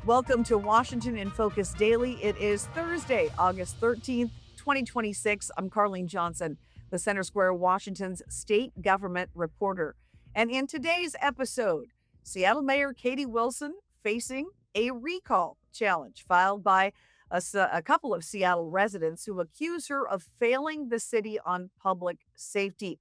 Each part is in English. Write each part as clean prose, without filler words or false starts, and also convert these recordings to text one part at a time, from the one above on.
Welcome to Washington in Focus Daily. It is Thursday, August 13th, 2026. I'm Carlene Johnson, the Center Square Washington's state government reporter. And in today's episode, Seattle Mayor Katie Wilson facing a recall challenge filed by a couple of Seattle residents who accuse her of failing the city on public safety.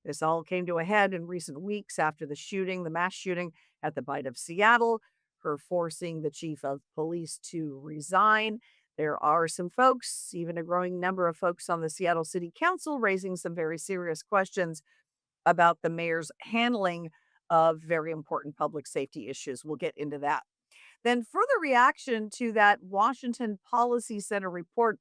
This all came to a head in recent weeks after the mass shooting at the Bite of Seattle, her forcing the chief of police to resign. There are some folks, even a growing number of folks on the Seattle City Council, raising some very serious questions about the mayor's handling of very important public safety issues. We'll get into that. Then, further reaction to that Washington Policy Center report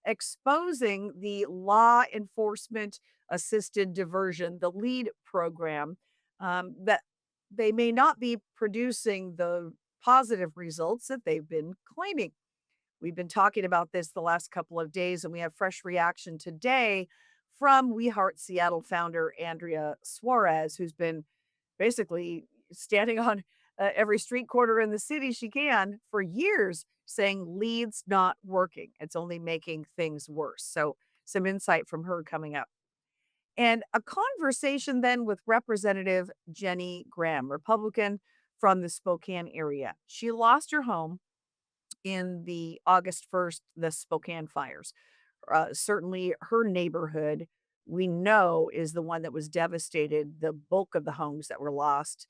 exposing the law enforcement assisted diversion, the LEAD program, that they may not be producing the positive results that they've been claiming. We've been talking about this the last couple of days, and we have fresh reaction today from We Heart Seattle founder Andrea Suarez, who's been basically standing on every street corner in the city she can for years, saying LEAD's not working. It's only making things worse. So, some insight from her coming up. And a conversation then with Representative Jenny Graham, Republican from the Spokane area. She lost her home in the August 1st, the Spokane fires. Certainly her neighborhood, we know, is the one that was devastated. The bulk of the homes that were lost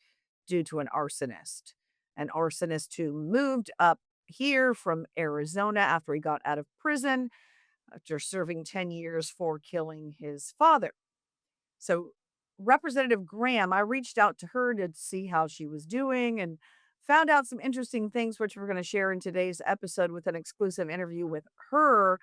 due to an arsonist who moved up here from Arizona after he got out of prison after serving 10 years for killing his father. So, Representative Graham, I reached out to her to see how she was doing and found out some interesting things, which we're going to share in today's episode with an exclusive interview with her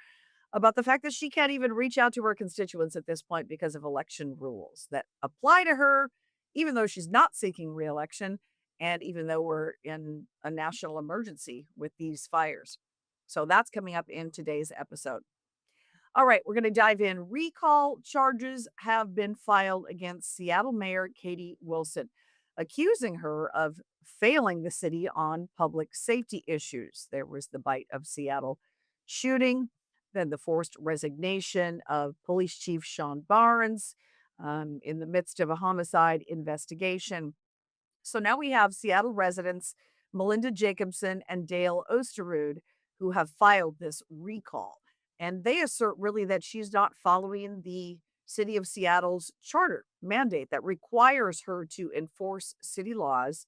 about the fact that she can't even reach out to her constituents at this point because of election rules that apply to her, even though she's not seeking reelection and even though we're in a national emergency with these fires. So, that's coming up in today's episode. All right, we're going to dive in. Recall charges have been filed against Seattle Mayor Katie Wilson, accusing her of failing the city on public safety issues. There was the Bite of Seattle shooting, then the forced resignation of Police Chief Shon in the midst of a homicide investigation. So now we have Seattle residents Melinda Jacobson and Dale Osterud who have filed this recall. And they assert really that she's not following the city of Seattle's charter mandate that requires her to enforce city laws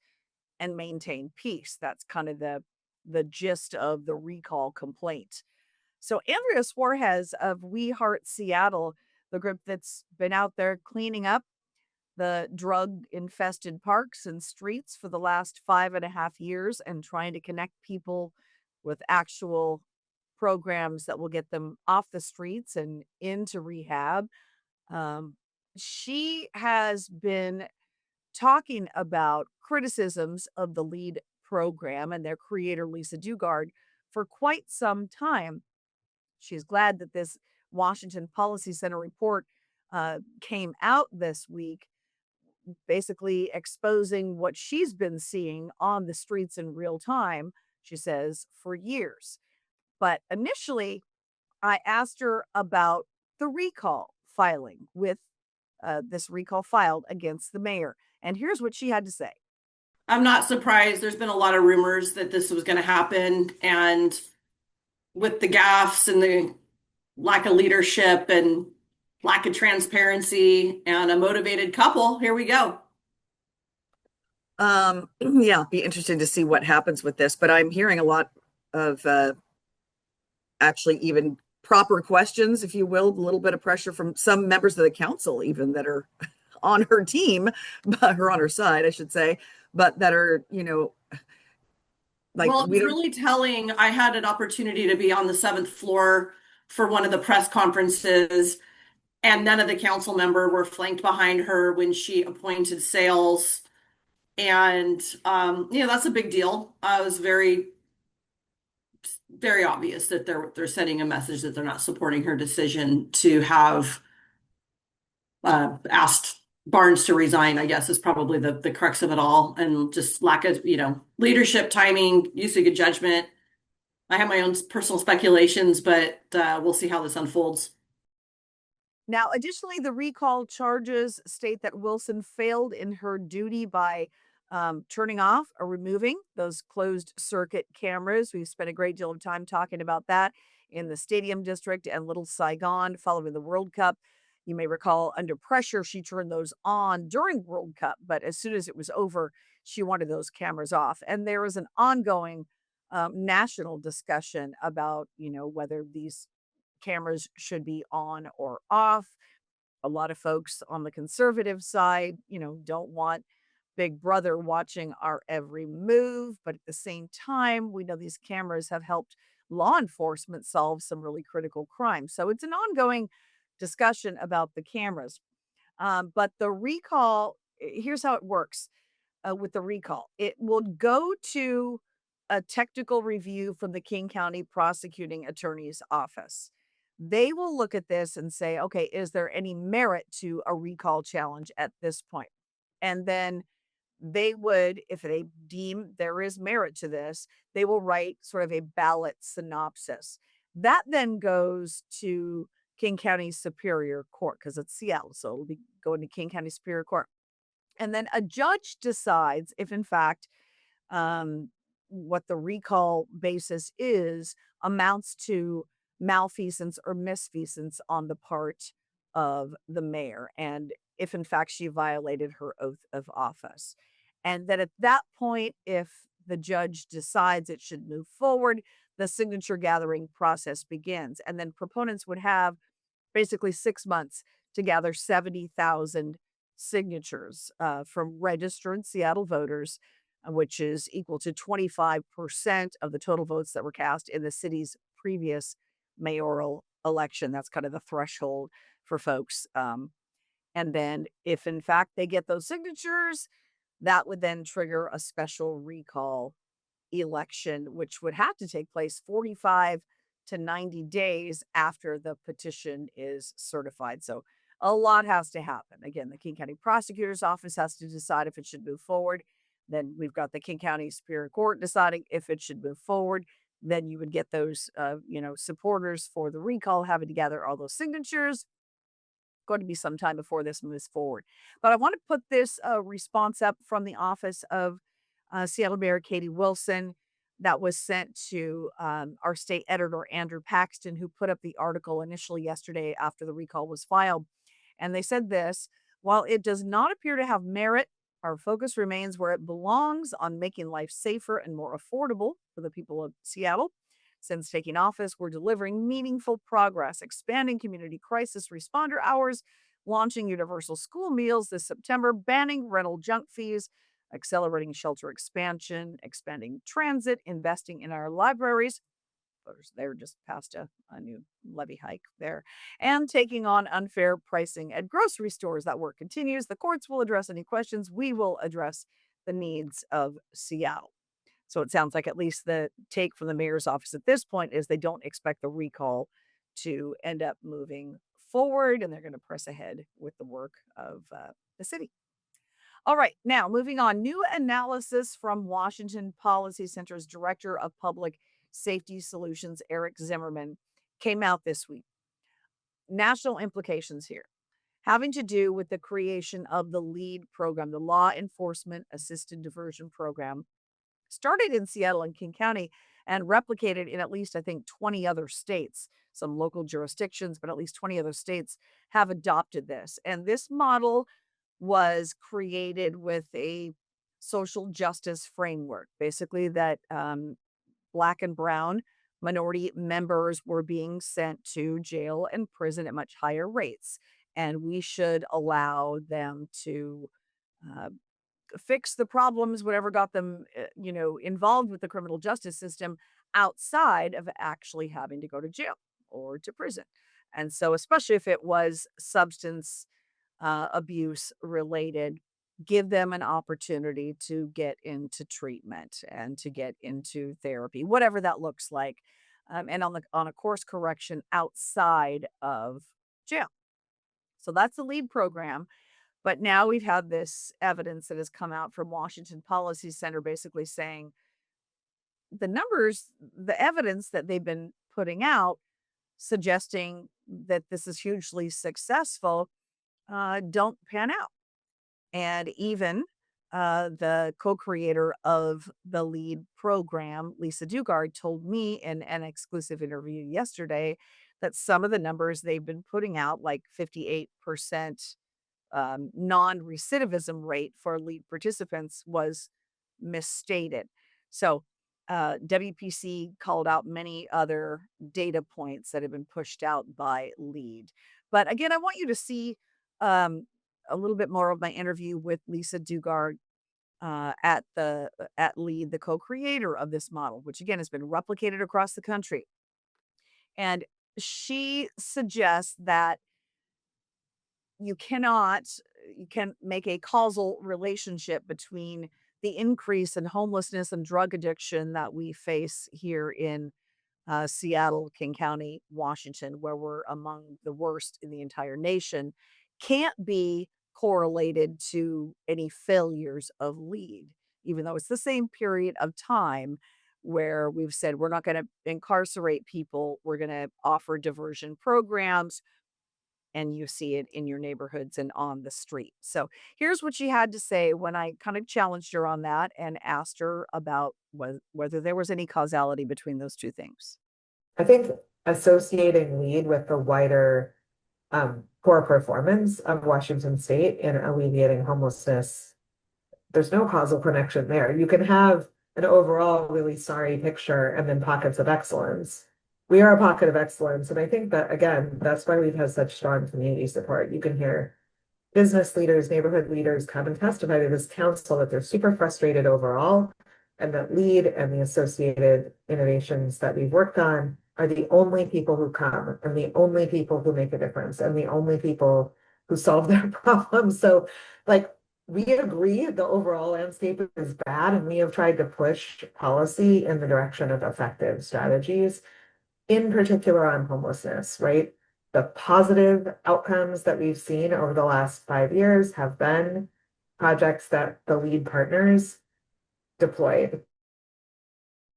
and maintain peace. That's kind of the gist of the recall complaint. So Andrea Suarez of We Heart Seattle, the group that's been out there cleaning up the drug-infested parks and streets for the last 5.5 years and trying to connect people with actual programs that will get them off the streets and into rehab. She has been talking about criticisms of the LEAD program and their creator, Lisa Dugard, for quite some time. She's glad that this Washington Policy Center report came out this week, basically exposing what she's been seeing on the streets in real time, she says, for years. But initially, I asked her about the recall filing with this recall filed against the mayor. And here's what she had to say. I'm not surprised. There's been a lot of rumors that this was going to happen. And with the gaffes and the lack of leadership and lack of transparency and a motivated couple, here we go. Yeah, be interesting to see what happens with this. But I'm hearing a lot of actually even proper questions, if you will, a little bit of pressure from some members of the council, even that are on her team, or on her side, I should say, but that are, like, well, it's really telling. I had an opportunity to be on the 7th floor for one of the press conferences, and none of the council member were flanked behind her when she appointed sales. And, that's a big deal. It was very, very obvious that they're sending a message that they're not supporting her decision to have asked Barnes to resign, I guess, is probably the crux of it all, and just lack of, leadership, timing, use of good judgment. I have my own personal speculations, but we'll see how this unfolds. Now, additionally, the recall charges state that Wilson failed in her duty by turning off or removing those closed circuit cameras. We've spent a great deal of time talking about that in the Stadium District and Little Saigon following the World Cup. You may recall under pressure, she turned those on during World Cup, but as soon as it was over, she wanted those cameras off. And there was an ongoing national discussion about, whether these cameras should be on or off. A lot of folks on the conservative side, don't want Big Brother watching our every move. But at the same time, we know these cameras have helped law enforcement solve some really critical crimes. So it's an ongoing discussion about the cameras. But the recall, here's how it works with the recall. It will go to a technical review from the King County Prosecuting Attorney's Office. They will look at this and say, okay, is there any merit to a recall challenge at this point? And then they would, if they deem there is merit to this, they will write sort of a ballot synopsis. That then goes to King County Superior Court because it's Seattle. So it'll be going to King County Superior Court. And then a judge decides if, in fact, um, what the recall basis is amounts to malfeasance or misfeasance on the part of the mayor. And if, in fact, she violated her oath of office. And then at that point, if the judge decides it should move forward, the signature gathering process begins. And then proponents would have basically 6 months to gather 70,000 signatures from registered Seattle voters, which is equal to 25% of the total votes that were cast in the city's previous mayoral election. That's kind of the threshold for folks. And then, if in fact they get those signatures, that would then trigger a special recall election, which would have to take place 45 to 90 days after the petition is certified. So a lot has to happen. Again, the King County Prosecutor's Office has to decide if it should move forward. Then we've got the King County Superior Court deciding if it should move forward. Then you would get those, supporters for the recall having to gather all those signatures. Going to be some time before this moves forward. But I want to put this response up from the office of Seattle Mayor Katie Wilson that was sent to our state editor, Andrew Paxton, who put up the article initially yesterday after the recall was filed. And they said this: while it does not appear to have merit, our focus remains where it belongs, on making life safer and more affordable for the people of Seattle. Since taking office, we're delivering meaningful progress, expanding community crisis responder hours, launching universal school meals this September, banning rental junk fees, accelerating shelter expansion, expanding transit, investing in our libraries. They're just passed a new levy hike there, and taking on unfair pricing at grocery stores. That work continues. The courts will address any questions. We will address the needs of Seattle. So it sounds like at least the take from the mayor's office at this point is they don't expect the recall to end up moving forward, and they're going to press ahead with the work of the city. All right, now moving on. New analysis from Washington Policy Center's Director of Public Safety Solutions, Eric Zimmerman, came out this week. National implications here, having to do with the creation of the LEAD program, the Law Enforcement Assisted Diversion Program, started in Seattle and King County and replicated in at least, I think, 20 other states. Some local jurisdictions, but at least 20 other states have adopted this. And this model was created with a social justice framework, basically, that Black and brown minority members were being sent to jail and prison at much higher rates. And we should allow them to uh, fix the problems, whatever got them, involved with the criminal justice system outside of actually having to go to jail or to prison. And so, especially if it was substance abuse related, give them an opportunity to get into treatment and to get into therapy, whatever that looks like, and on a course correction outside of jail. So that's the LEAD program. But now we've had this evidence that has come out from Washington Policy Center basically saying the numbers, the evidence that they've been putting out suggesting that this is hugely successful don't pan out. And even the co creator of the lead program, Lisa Dugard, told me in an exclusive interview yesterday that some of the numbers they've been putting out, like 58% non recidivism rate for lead participants, was misstated. So, WPC called out many other data points that have been pushed out by lead. But again, I want you to see um, a little bit more of my interview with Lisa Dugard at lead, the co-creator of this model, which again has been replicated across the country. And she suggests that you cannot you can make a causal relationship between the increase in homelessness and drug addiction that we face here in Seattle, King County, Washington, where we're among the worst in the entire nation, can't be correlated to any failures of lead, even though it's the same period of time where we've said we're not going to incarcerate people, we're going to offer diversion programs, and you see it in your neighborhoods and on the street. So here's what she had to say when I kind of challenged her on that and asked her about whether there was any causality between those two things. I think associating lead with the wider poor performance of Washington State in alleviating homelessness, there's no causal connection there. You can have an overall really sorry picture and then pockets of excellence. We are a pocket of excellence. And I think that, again, that's why we've had such strong community support. You can hear business leaders, neighborhood leaders come and testify to this council that they're super frustrated overall, and that lead and the associated innovations that we've worked on are the only people who come and the only people who make a difference and the only people who solve their problems. So, like, we agree the overall landscape is bad, and we have tried to push policy in the direction of effective strategies, in particular on homelessness, right? The positive outcomes that we've seen over the last 5 years have been projects that the lead partners deployed.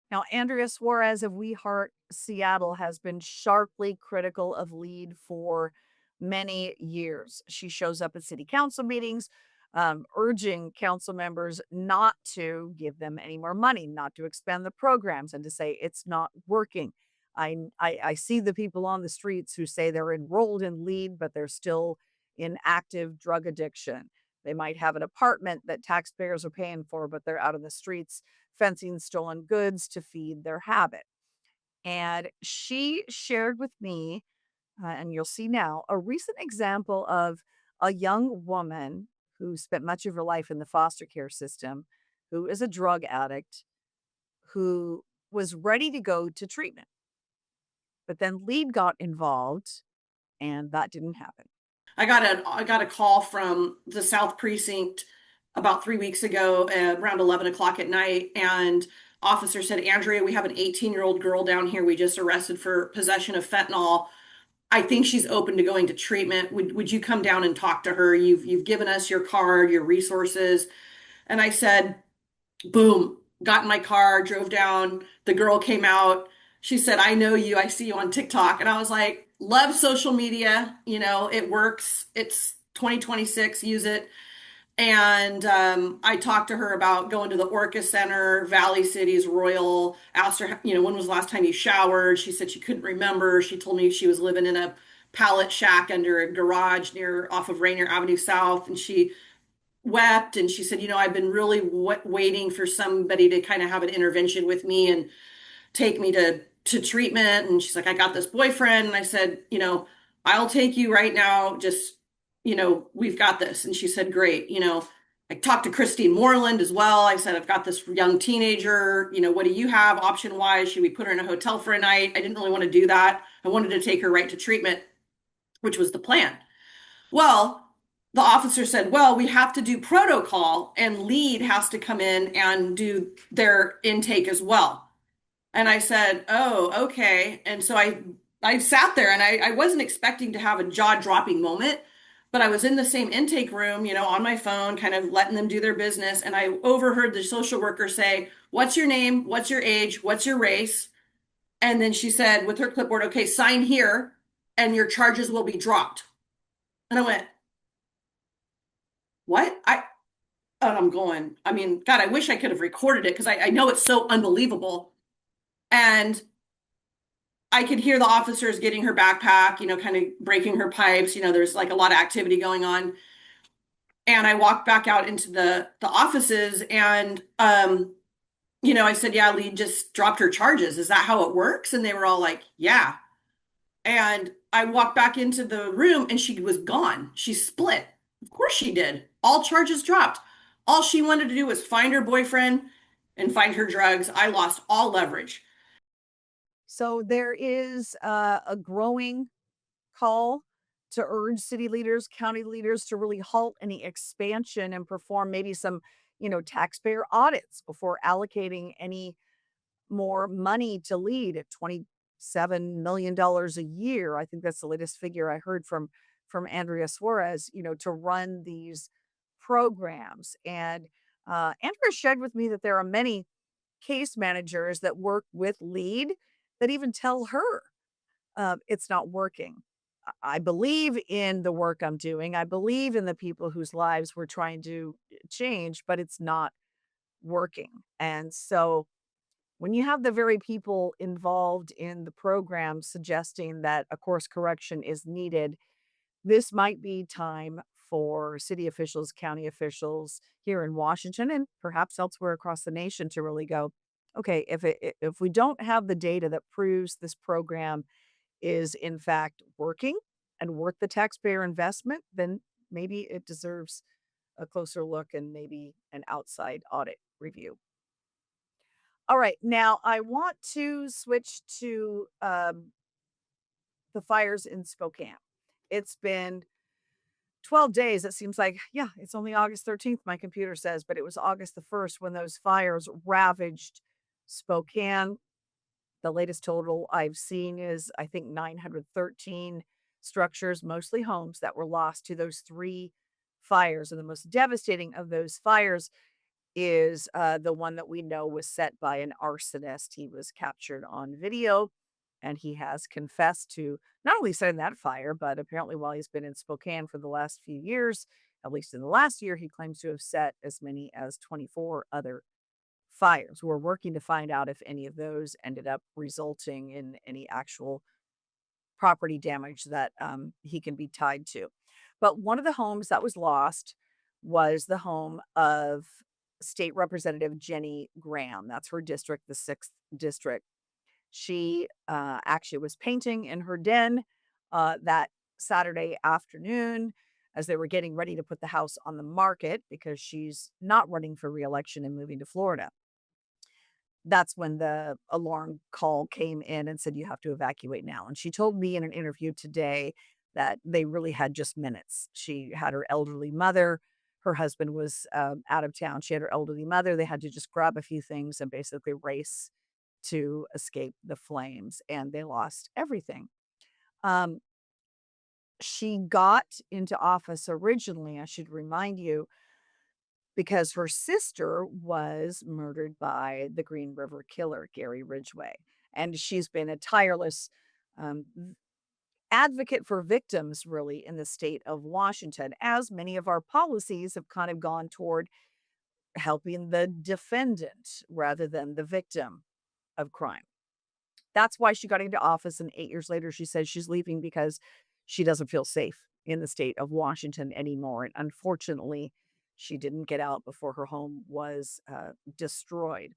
Now, Andrea Suarez of We Heart Seattle has been sharply critical of LEAD for many years. She shows up at city council meetings, urging council members not to give them any more money, not to expand the programs, and to say it's not working. I see the people on the streets who say they're enrolled in LEAD, but they're still in active drug addiction. They might have an apartment that taxpayers are paying for, but they're out in the streets fencing stolen goods to feed their habit. And she shared with me, and you'll see now, a recent example of a young woman who spent much of her life in the foster care system, who is a drug addict, who was ready to go to treatment. But then LEAD got involved, and that didn't happen. I got a call from the South Precinct about 3 weeks ago at around 11 o'clock at night, and officer said, Andrea, we have an 18-year-old girl down here we just arrested for possession of fentanyl. I think she's open to going to treatment. Would you come down and talk to her? You've given us your card, your resources. And I said, boom, got in my car, drove down. The girl came out. She said, I know you. I see you on TikTok. And I was like, love social media. You know, it works. It's 2026. Use it. And I talked to her about going to the Orca Center, Valley Cities, Royal. Asked her, you know, when was the last time you showered? She said she couldn't remember. She told me she was living in a pallet shack under a garage near off of Rainier Avenue South. And she wept, and she said, you know, I've been really waiting for somebody to kind of have an intervention with me and take me to treatment. And she's like, I got this boyfriend. And I said, you know, I'll take you right now. Just, you know, we've got this. And she said, great. You know, I talked to Christine Moreland as well. I said, I've got this young teenager. You know, what do you have option wise? Should we put her in a hotel for a night? I didn't really want to do that. I wanted to take her right to treatment, which was the plan. Well, the officer said, well, we have to do protocol, and lead has to come in and do their intake as well. And I said, oh, okay. And so I sat there, and I wasn't expecting to have a jaw-dropping moment, But I was in the same intake room, on my phone, kind of letting them do their business. And I overheard the social worker say, "What's your name? What's your age? What's your race?" And then she said with her clipboard, "Okay, sign here and your charges will be dropped." And I went, "What?" And I'm going, I mean, God, I wish I could have recorded it because I know it's so unbelievable. And I could hear the officers getting her backpack, kind of breaking her pipes. There's like a lot of activity going on. And I walked back out into the offices and I said, "Yeah, Lee just dropped her charges. Is that how it works?" And they were all like, "Yeah." And I walked back into the room and she was gone. She split. Of course she did. All charges dropped. All she wanted to do was find her boyfriend and find her drugs. I lost all leverage. So there is a growing call to urge city leaders, county leaders to really halt any expansion and perform maybe some, taxpayer audits before allocating any more money to lead at $27 million a year. I think that's the latest figure I heard from Andrea Suarez, to run these programs. And Andrea shared with me that there are many case managers that work with lead that even tell her it's not working. I believe in the work I'm doing. I believe in the people whose lives we're trying to change, but it's not working. And so when you have the very people involved in the program suggesting that a course correction is needed, this might be time for city officials, county officials here in Washington and perhaps elsewhere across the nation to really go, okay, if we don't have the data that proves this program is in fact working and worth the taxpayer investment, then maybe it deserves a closer look and maybe an outside audit review. All right, now I want to switch to the fires in Spokane. It's been 12 days. It seems like, yeah, it's only August 13th, my computer says, but it was August the 1st when those fires ravaged Spokane. The latest total I've seen is, I think, 913 structures, mostly homes, that were lost to those three fires. And the most devastating of those fires is the one that we know was set by an arsonist. He was captured on video and he has confessed to not only setting that fire, but apparently while he's been in Spokane for the last few years, at least in the last year, he claims to have set as many as 24 other fires. We're working to find out if any of those ended up resulting in any actual property damage that he can be tied to. But one of the homes that was lost was the home of State Representative Jenny Graham. That's her district, the 6th district. She actually was painting in her den that Saturday afternoon as they were getting ready to put the house on the market because she's not running for reelection and moving to Florida. That's when the alarm call came in and said, "You have to evacuate now." And she told me in an interview today that they really had just minutes. She had her elderly mother. Her husband was out of town. She had her elderly mother. They had to just grab a few things and basically race to escape the flames, and they lost everything. Um, she got into office originally, I should remind you, because her sister was murdered by the Green River Killer, Gary Ridgway. And she's been a tireless advocate for victims, really, in the state of Washington, as many of our policies have kind of gone toward helping the defendant rather than the victim of crime. That's why she got into office. And 8 years later, she says she's leaving because she doesn't feel safe in the state of Washington anymore. And unfortunately, she didn't get out before her home was destroyed.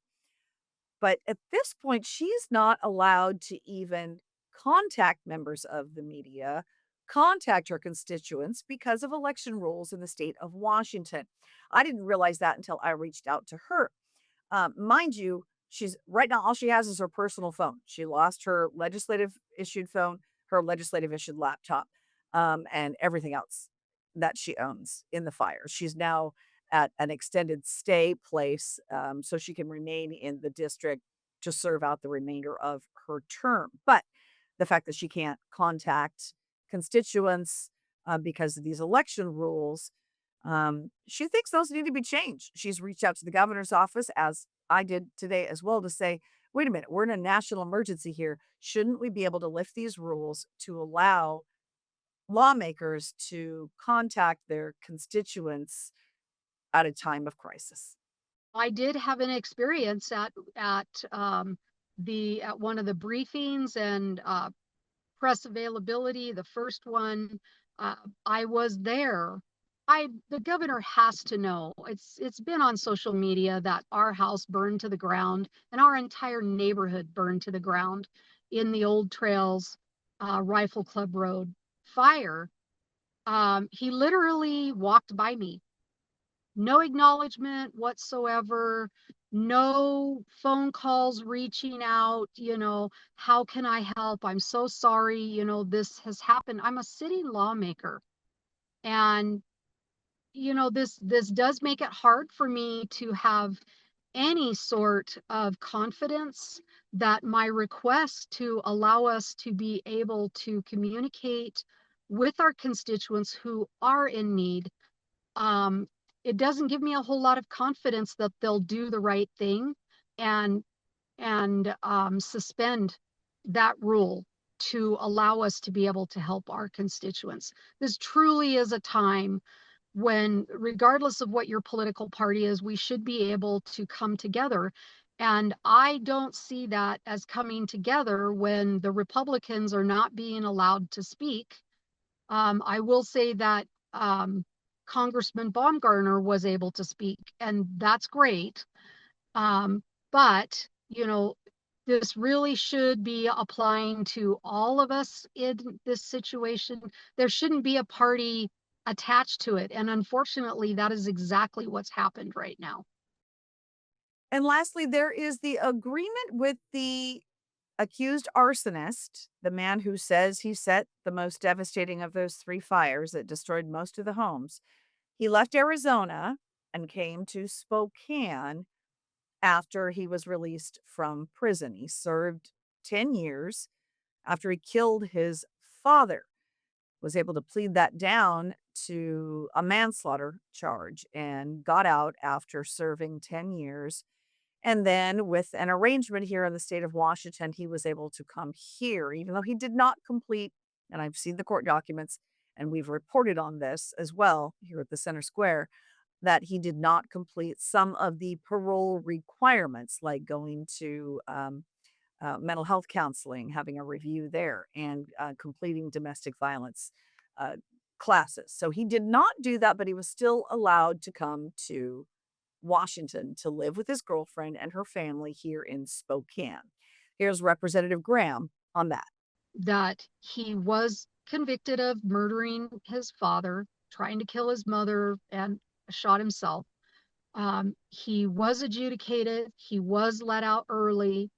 But at this point, she's not allowed to even contact members of the media, contact her constituents because of election rules in the state of Washington. I didn't realize that until I reached out to her. Mind you, she's right now, all she has is her personal phone. She lost her legislative issued phone, her legislative issued laptop, and everything else that she owns in the fire. She's now at an extended stay place so she can remain in the district to serve out the remainder of her term. But the fact that she can't contact constituents, because of these election rules. She thinks those need to be changed. She's reached out to the governor's office, as I did today as well, to say, wait a minute, we're in a national emergency here. Shouldn't we be able to lift these rules to allow lawmakers to contact their constituents at a time of crisis? I did have an experience at one of the briefings and press availability, the first one. uh, I was there. The governor has to know. It's been on social media that our house burned to the ground and our entire neighborhood burned to the ground in the Old Trails Rifle Club Road fire. He literally walked by me, no acknowledgement whatsoever, no phone calls reaching out, how can I help? I'm so sorry, this has happened. I'm a sitting lawmaker. And this does make it hard for me to have any sort of confidence that my request to allow us to be able to communicate with our constituents who are in need, um, it doesn't give me a whole lot of confidence that they'll do the right thing and suspend that rule to allow us to be able to help our constituents. This truly is a time when, regardless of what your political party is, we should be able to come together. And I don't see that as coming together when the Republicans are not being allowed to speak. I will say that Congressman Baumgartner was able to speak, and that's great. But, this really should be applying to all of us in this situation. There shouldn't be a party attached to it. And unfortunately, that is exactly what's happened right now. And lastly, there is the agreement with the accused arsonist, the man who says he set the most devastating of those three fires that destroyed most of the homes. He left Arizona and came to Spokane after he was released from prison. He served 10 years after he killed his father, was able to plead that down to a manslaughter charge and got out after serving 10 years. And then, with an arrangement here in the state of Washington, he was able to come here, even though he did not complete. And I've seen the court documents, and we've reported on this as well here at the Center Square, that he did not complete some of the parole requirements, like going to mental health counseling, having a review there, and completing domestic violence uh, classes. So he did not do that, but he was still allowed to come to Washington to live with his girlfriend and her family here in Spokane. Here's Representative Graham on that. That he was convicted of murdering his father, trying to kill his mother, and shot himself. He was adjudicated. He was let out early.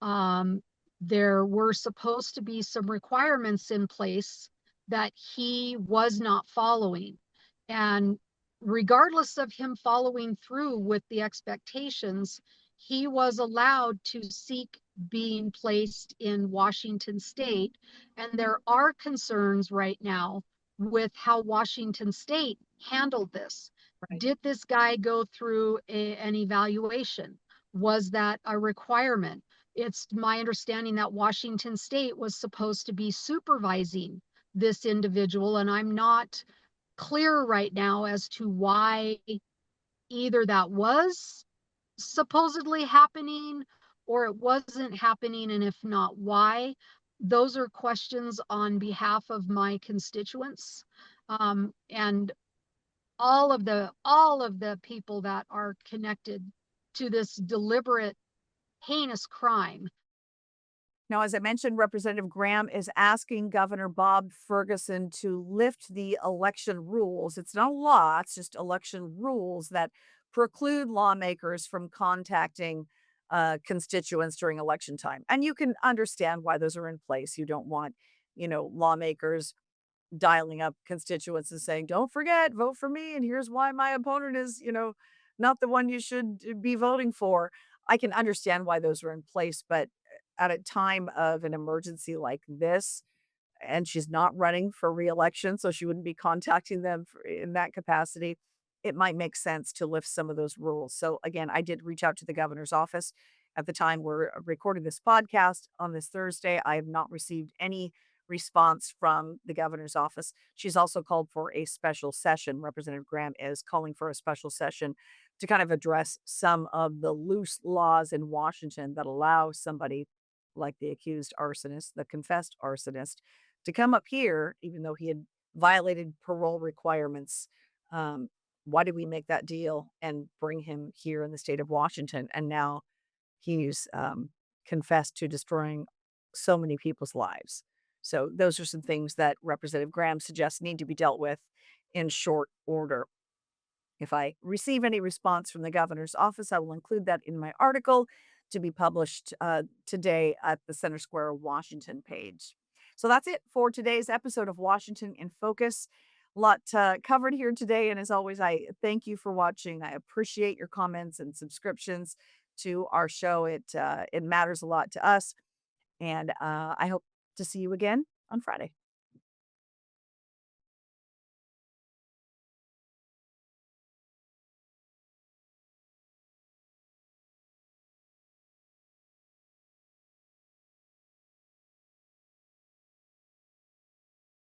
Um, there were supposed to be some requirements in place that he was not following. And regardless of him following through with the expectations, he was allowed to seek being placed in Washington state. And there are concerns right now with how Washington state handled this. Right. Did this guy go through an evaluation? Was that a requirement? It's my understanding that Washington state was supposed to be supervising this individual, and I'm not clear right now as to why either that was supposedly happening or it wasn't happening, and if not, why. Those are questions on behalf of my constituents, and all of the people that are connected to this deliberate, heinous crime. Now, as I mentioned, Representative Graham is asking Governor Bob Ferguson to lift the election rules. It's not a law, it's just election rules that preclude lawmakers from contacting constituents during election time. And you can understand why those are in place. You don't want, lawmakers dialing up constituents and saying, don't forget, vote for me. And here's why my opponent is, not the one you should be voting for. I can understand why those are in place, but at a time of an emergency like this, and she's not running for reelection, so she wouldn't be contacting them in that capacity, it might make sense to lift some of those rules. So again, I did reach out to the governor's office at the time we're recording this podcast on this Thursday. I have not received any response from the governor's office. She's also called for a special session. Representative Graham is calling for a special session to kind of address some of the loose laws in Washington that allow somebody like the accused arsonist, the confessed arsonist, to come up here, even though he had violated parole requirements. Um, why did we make that deal and bring him here in the state of Washington? And now he's confessed to destroying so many people's lives. So those are some things that Representative Graham suggests need to be dealt with in short order. If I receive any response from the governor's office, I will include that in my article to be published today at the Center Square Washington page. So that's it for today's episode of Washington in Focus. A lot covered here today. And as always, I thank you for watching. I appreciate your comments and subscriptions to our show. It matters a lot to us. And I hope to see you again on Friday.